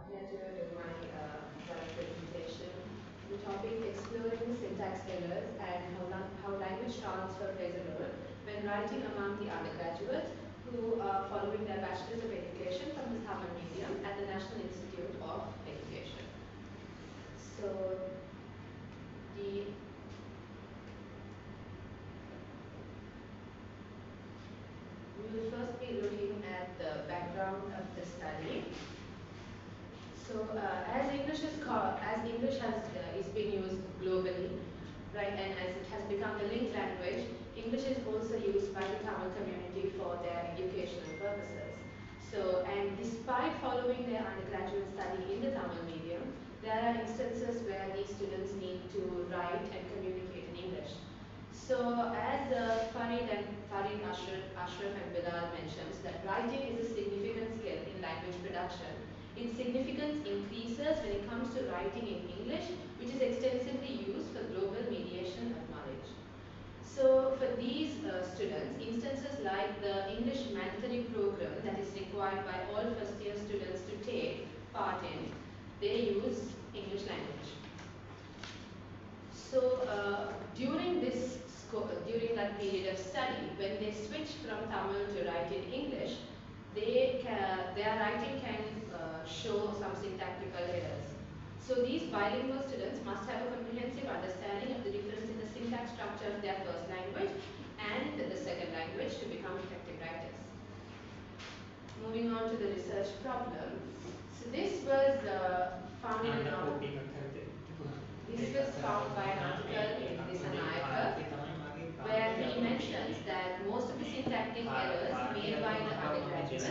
here to do my joint presentation. The topic exploring syntax errors and how language transfer plays a role when writing among the undergraduates who are following their Bachelors of Education from the Tamil medium at the National Institute of Education. So the we will first be looking at the background of the study. So as English is being used globally, right, and as it has become the linked language, English is also used by the Tamil community for their educational purposes. So, and despite following their undergraduate study in the Tamil medium, there are instances where these students need to write and communicate in English. So, as Farid, Ashraf and Bilal mentions, that writing is a significant skill in language production. Its significance increases when it comes to writing in English, which is extensively used for global mediation of knowledge. So for these students, instances like the English mandatory program that is required by all first year students to take part in, they use English language. So during that period of study, when they switch from Tamil to write in English, their writing can show some syntactical errors. So these bilingual students must have a comprehensive understanding of the difference in the syntax structure of their first language and the second language to become effective writers. Moving on to the research problem. So this was found in an article. This was found by an article in Risvee, where he mentions that most of the syntactic errors made by the undergraduates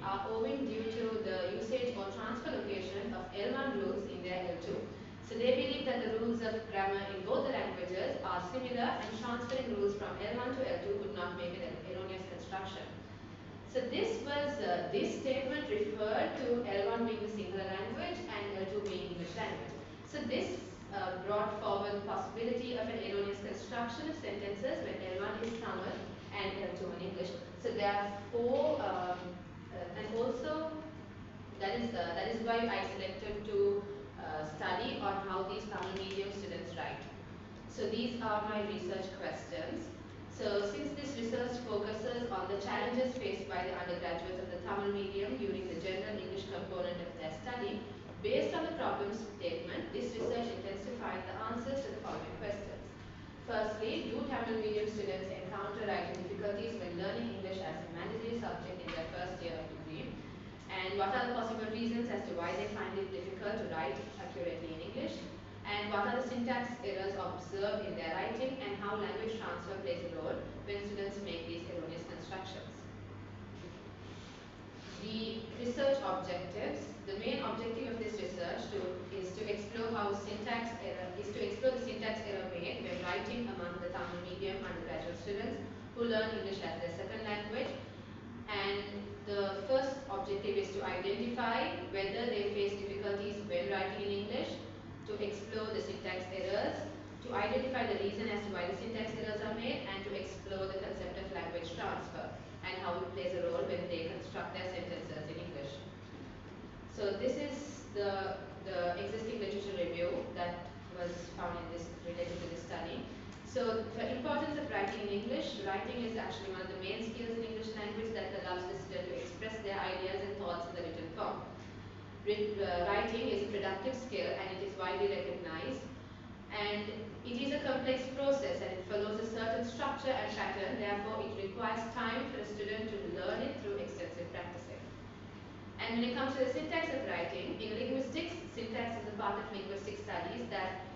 are owing due to the usage or transfer location of L1 rules in their L2. So they believe that the rules of grammar in both the languages are similar and transferring rules from L1 to L2 would not make an erroneous construction. So this statement referred to L1 being the singular language and L2 being English language. So this brought forward the possibility of an erroneous construction of sentences when L1 is Tamil and L2 in English. So therefore, and also that is why I selected to study on how these Tamil medium students write. So these are my research questions. So since this research focuses on the challenges faced by the undergraduates of the Tamil medium during the general English component of their study, based on the problem statement, this research intends to find the answers to the following questions. Firstly, do Tamil medium students encounter writing difficulties when learning English as a mandatory subject in their first year of degree? And what are the possible reasons as to why they find it difficult to write accurately in English? And what are the syntax errors observed in their writing and how language transfer plays a role when students make these erroneous constructions? The research objectives. The main objective of this research is to explore the syntax error made when writing among the Tamil medium undergraduate students who learn English as their second language. And the first objective is to identify whether they face difficulties when writing in English, to explore the syntax errors, to identify the reason as to why the syntax errors are made, and to explore the concept of language transfer and how it plays a role when they construct their sentences in English. So this is the existing literature review that was found in this related to this study. So the importance of writing in English. Writing is actually one of the main skills in English language that allows the student to express their ideas and thoughts in the written form. Writing is a productive skill and it is widely recognized. And it is a complex process and it follows a certain structure and pattern. Therefore, it requires time for a student to learn it through extensive practicing. And when it comes to the syntax of writing, in linguistics, syntax is a part of linguistic studies that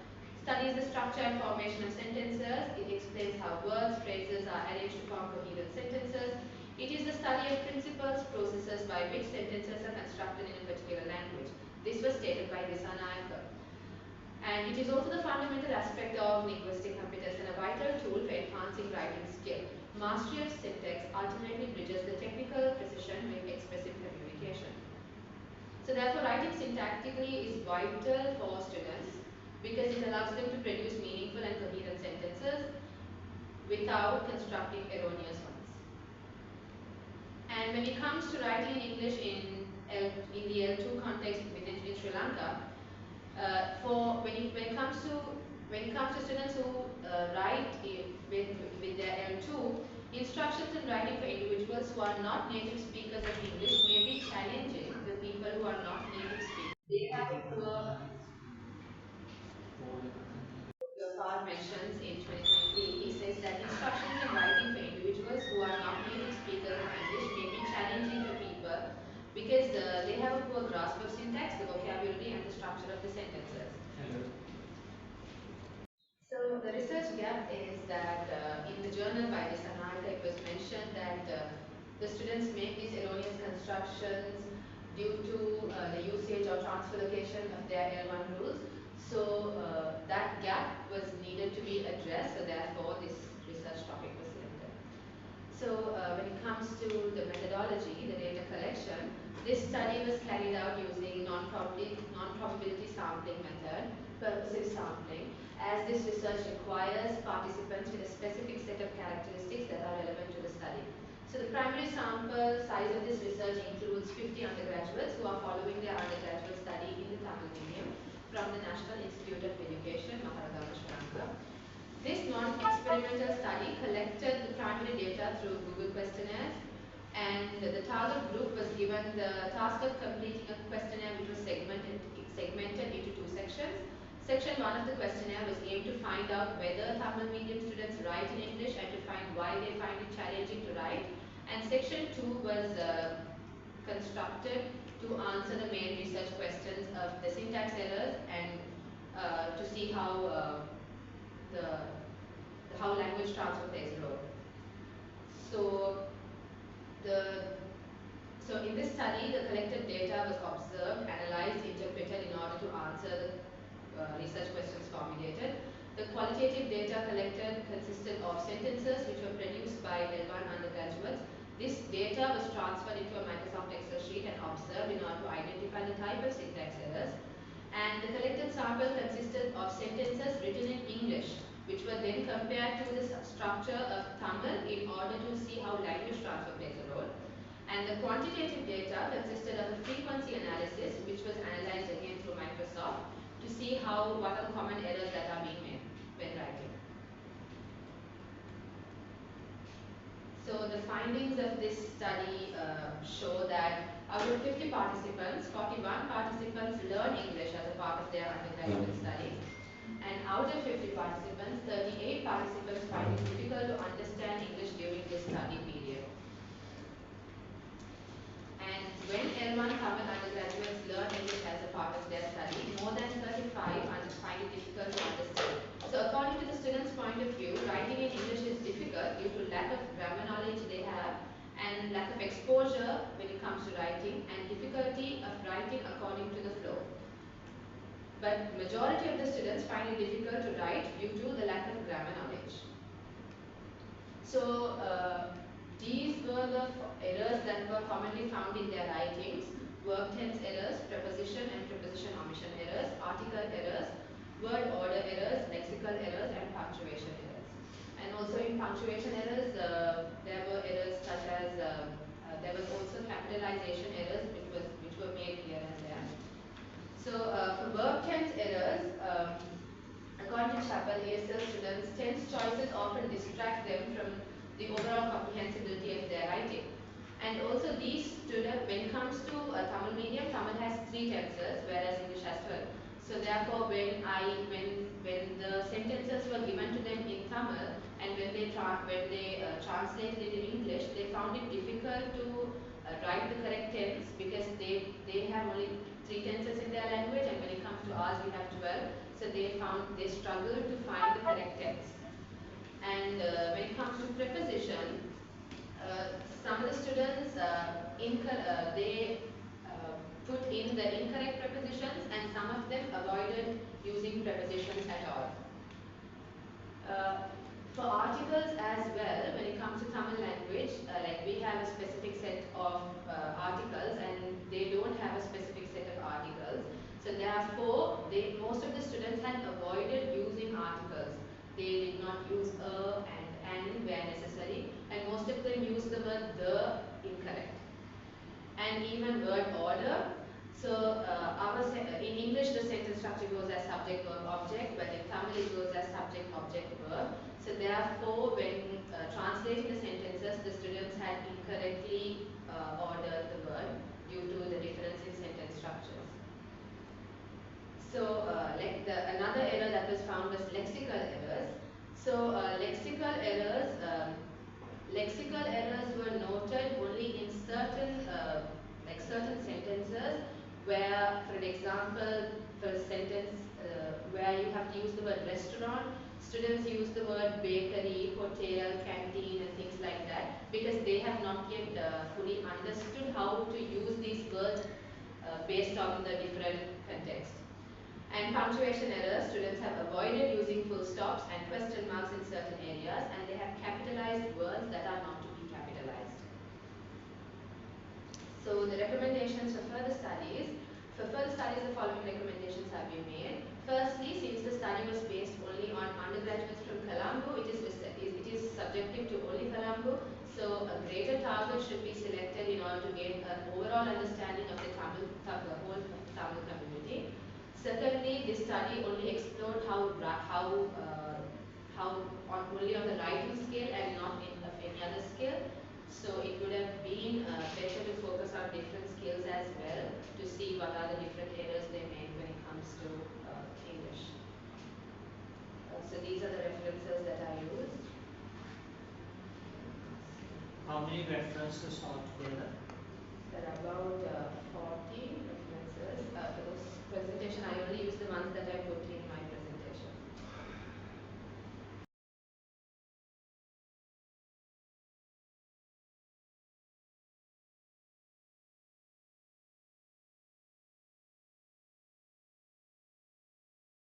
studies the structure and formation of sentences. It explains how words, phrases are arranged to form coherent sentences. It is the study of principles, processes by which sentences are constructed in a particular language. This was stated by Risvee. And it is also the fundamental aspect of linguistic competence and a vital tool for enhancing writing skill. Mastery of syntax ultimately bridges the technical precision with expressive communication. So therefore, writing syntactically is vital for students because it allows them to produce meaningful and coherent sentences without constructing erroneous ones. And when it comes to writing in English in in the L2 context within in Sri Lanka, for when it comes to students who write with their L2, instructions in writing for individuals who are not native speakers of English may be challenging the people who are not native speakers. They have a poor Par mentions in 2023, he says that instructions in writing for individuals who are not native speakers of English may be challenging for people because they have a poor grasp of syntax, the vocabulary, and the structure of the sentences. So the research gap is that in the journal by this Anarka, it was mentioned that the students make these erroneous constructions due to the usage or transfer location of their L1 rules. So that gap was needed to be addressed. So therefore, this research topic was selected. So when it comes to the methodology, the data collection, this study was carried out using non-probability sampling method, purposive sampling, as this research requires participants with a specific set of characteristics that are relevant to the study. So the primary sample size of this research includes 50 undergraduates who are following their undergraduate study in the Tamil medium from the National Institute of Education, Maharagama, Sri Lanka. This non-experimental study collected the primary data through Google questionnaires, and the target group was given the task of completing a questionnaire which was segmented into two sections. Section 1 of the questionnaire was aimed to find out whether Tamil medium students write in English and to find why they find it challenging to write. And section 2 was constructed to answer the main research questions of the syntax errors and to see how language transfer plays a role. So in this study, the collected data was observed, analyzed, interpreted in order to answer the research questions formulated. The qualitative data collected consisted of sentences which were produced by L1 undergraduates. This data was transferred into a Microsoft Excel sheet and observed in order to identify the type of syntax errors. And the collected sample consisted of sentences written in English, which were then compared to the structure of Tamil in order to see how language transfer plays a role. And the quantitative data consisted of a frequency analysis, which was analyzed again through Microsoft to see what are the common errors that are being made when writing. So the findings of this study show that out of 50 participants, 41 participants learn English as a part of their undergraduate studies. And out of 50 participants, 38 participants find it difficult to understand English during this study period. And when L1 Tamil undergraduates learn English as a part of their study, more than 35 find it difficult to understand. So according to the students' point of view, writing in English is difficult due to lack of grammar knowledge they have and lack of exposure when it comes to writing and difficulty of writing according to the flow. But majority of the students find it difficult to write due to the lack of grammar knowledge. So these were the errors that were commonly found in their writings: verb tense errors, preposition and preposition omission errors, article errors, word order errors, lexical errors, and punctuation errors. And also in punctuation errors, there were errors such as there was also capitalization errors which were made here and there. So for verb tense errors, according to Chapel, ESL students, tense choices often distract them from the overall comprehensibility of their writing. And also these students, when it comes to Tamil medium, Tamil has 3 tenses, whereas English has 12. So therefore, when the sentences were given to them in Tamil and when they translated it in English, they found it difficult to write the correct tense because they have only 3 tenses in their language, and when it comes to ours, we have 12. So they struggled to find the correct tense. And when it comes to preposition, some of the students they put in the incorrect prepositions, and some of them avoided using prepositions at all. For articles as well, when it comes to Tamil language, like we have a specific set of articles and they don't have a specific set of articles. So therefore, most of the students had avoided using articles. They did not use a and an where necessary, and most of them used the word the incorrect. And and even word order. So in English the sentence structure goes as subject verb object, but in Tamil it goes as subject object verb. So therefore when translating the sentences, the students had incorrectly ordered the word due to the difference in sentence structures. So another error that was found was lexical errors. So lexical errors were noted only in certain sentences where, for an example, for a sentence where you have to use the word restaurant, students use the word bakery, hotel, canteen and things like that because they have not yet fully understood how to use these words based on the different context. And punctuation errors, students have avoided using full stops and question marks in certain areas, and they have capitalized words that are not to be capitalized. So the recommendations for further studies. For further studies, the following recommendations have been made. Firstly, since the study was based only on undergraduates from Colombo, it is subjective to only Colombo. So a greater target should be selected in order to gain an overall understanding of the whole Tamil community. Secondly, this study only explored only on the writing scale and not of any other scale. So it would have been better to focus on different skills as well to see what are the different errors they made when it comes to English. So these are the references that I used. How many references altogether?